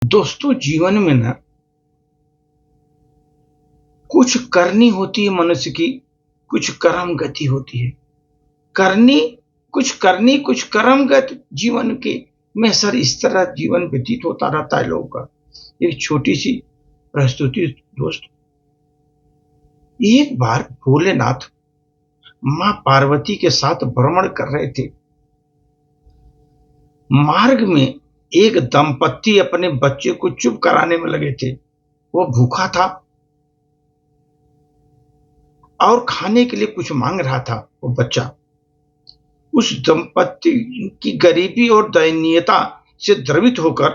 दोस्तों, जीवन में ना कुछ करनी होती है मनुष्य की, कुछ कर्म गति होती है। करनी कुछ कर्म गति जीवन के में सर इस तरह जीवन व्यतीत होता रहता है लोगों का। एक छोटी सी प्रस्तुति दोस्त। एक बार भोलेनाथ मां पार्वती के साथ भ्रमण कर रहे थे। मार्ग में एक दंपत्ति अपने बच्चे को चुप कराने में लगे थे। वो भूखा था और खाने के लिए कुछ मांग रहा था। वो बच्चा उस दंपत्ति की गरीबी और दयनीयता से द्रवित होकर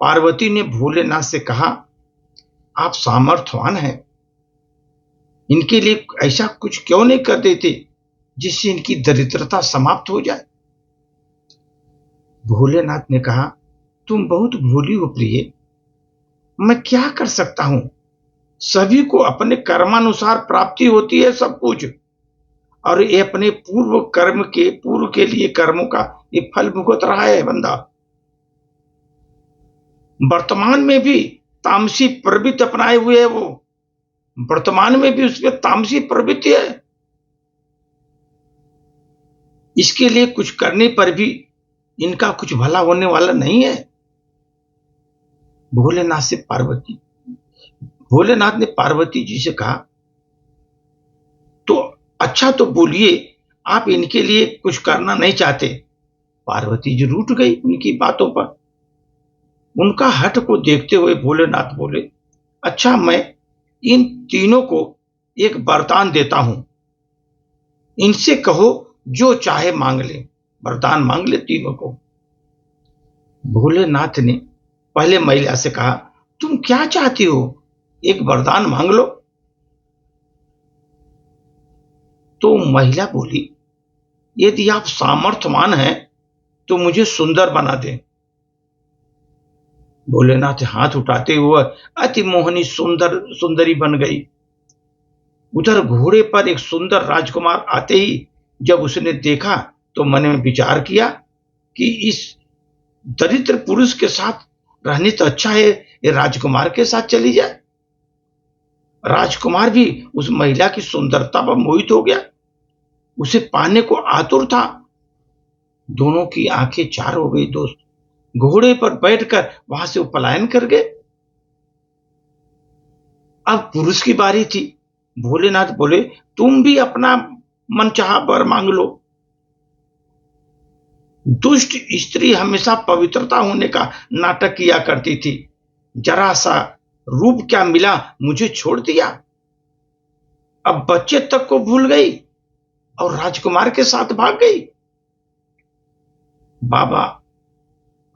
पार्वती ने भोलेनाथ से कहा, आप सामर्थ्यवान हैं, इनके लिए ऐसा कुछ क्यों नहीं कर देते जिससे इनकी दरिद्रता समाप्त हो जाए। भोलेनाथ ने कहा, तुम बहुत भोली हो प्रिय, मैं क्या कर सकता हूं। सभी को अपने कर्मानुसार प्राप्ति होती है सब कुछ, और ये अपने पूर्व के लिए कर्मों का ये फल भुगत रहा है बंदा। वर्तमान में भी तामसी प्रवृत्ति अपनाए हुए है वो, वर्तमान में भी उसमें तामसी प्रवृत्ति है। इसके लिए कुछ करने पर भी इनका कुछ भला होने वाला नहीं है। भोलेनाथ ने पार्वती जी से कहा, तो अच्छा तो बोलिए, आप इनके लिए कुछ करना नहीं चाहते। पार्वती जी रूठ गई उनकी बातों पर। उनका हठ को देखते हुए भोलेनाथ बोले, अच्छा, मैं इन तीनों को एक वरदान देता हूं, इनसे कहो जो चाहे मांग ले। वरदान मांग ले तीनों को। भोलेनाथ ने पहले महिला से कहा, तुम क्या चाहती हो, एक वरदान मांग लो। तो महिला बोली, यदि आप सामर्थ्यवान हैं तो मुझे सुंदर बना दें। भोलेनाथ हाथ उठाते हुए अति मोहनी सुंदरी बन गई। उधर घोड़े पर एक सुंदर राजकुमार आते ही जब उसने देखा तो मन में विचार किया कि इस दरिद्र पुरुष के साथ रहने तो अच्छा है ये राजकुमार के साथ चली जाए। राजकुमार भी उस महिला की सुंदरता पर मोहित हो गया, उसे पाने को आतुर था। दोनों की आंखें चार हो गई दोस्त। घोड़े पर बैठकर वहां से वो पलायन कर गए। अब पुरुष की बारी थी। भोलेनाथ बोले, तुम भी अपना मनचाहा वर मांग लो। दुष्ट स्त्री हमेशा पवित्रता होने का नाटक किया करती थी। जरा सा रूप क्या मिला, मुझे छोड़ दिया। अब बच्चे तक को भूल गई और राजकुमार के साथ भाग गई। बाबा,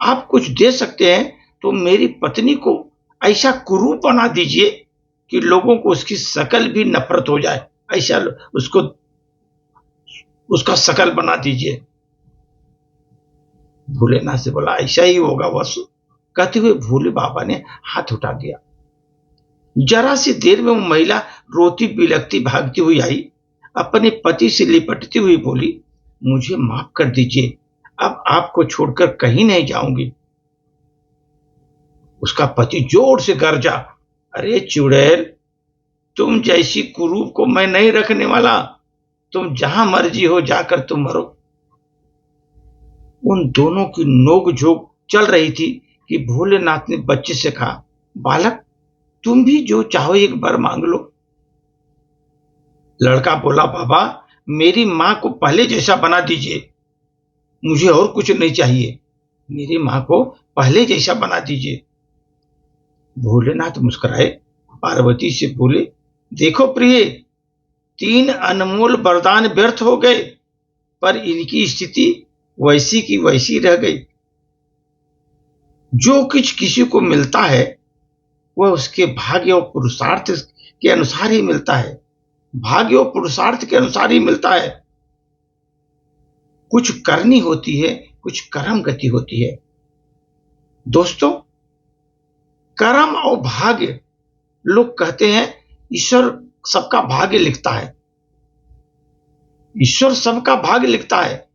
आप कुछ दे सकते हैं तो मेरी पत्नी को ऐसा कुरूप बना दीजिए कि लोगों को उसकी शकल भी नफरत हो जाए। ऐसा उसको उसका शकल बना दीजिए। भोलेनाथ से बोला, ऐसा ही होगा बस। कहते हुए भोले बाबा ने हाथ उठा दिया। जरा सी देर में वो महिला रोती बिलखती भागती हुई आई। अपने पति से लिपटती हुई बोली, मुझे माफ कर दीजिए, अब आपको छोड़कर कहीं नहीं जाऊंगी। उसका पति जोर से गरजा, अरे चुड़ैल, तुम जैसी कुरूप को मैं नहीं रखने वाला। तुम जहां मर्जी हो जाकर तुम मरो। उन दोनों की नोक-झोंक चल रही थी कि भोलेनाथ ने बच्चे से कहा, बालक, तुम भी जो चाहो एक वर मांग लो। लड़का बोला, बाबा, मेरी मां को पहले जैसा बना दीजिए, मुझे और कुछ नहीं चाहिए। मेरी मां को पहले जैसा बना दीजिए। भोलेनाथ मुस्कुराए, पार्वती से बोले, देखो प्रिय, 3 अनमोल वरदान व्यर्थ हो गए, पर इनकी स्थिति वैसी की वैसी रह गई। जो कुछ किसी को मिलता है वह उसके भाग्य और पुरुषार्थ के अनुसार ही मिलता है। भाग्य और पुरुषार्थ के अनुसार ही मिलता है। कुछ करनी होती है, कुछ कर्म गति होती है। दोस्तों, कर्म और भाग्य, लोग कहते हैं ईश्वर सबका भाग्य लिखता है। ईश्वर सबका भाग्य लिखता है।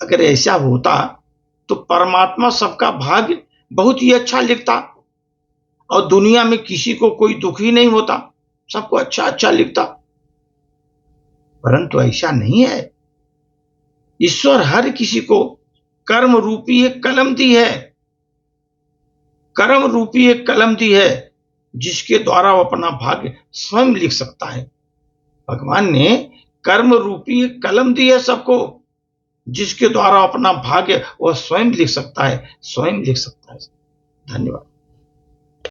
अगर ऐसा होता तो परमात्मा सबका भाग्य बहुत ही अच्छा लिखता और दुनिया में किसी को कोई दुख ही नहीं होता, सबको अच्छा अच्छा लिखता। परंतु ऐसा नहीं है। ईश्वर हर किसी को कर्म रूपी एक कलम दी है, कर्म रूपी एक कलम दी है जिसके द्वारा वो अपना भाग्य स्वयं लिख सकता है। भगवान ने कर्म रूपी एक कलम दी है सबको, जिसके द्वारा अपना भाग्य वह स्वयं लिख सकता है, स्वयं लिख सकता है। धन्यवाद।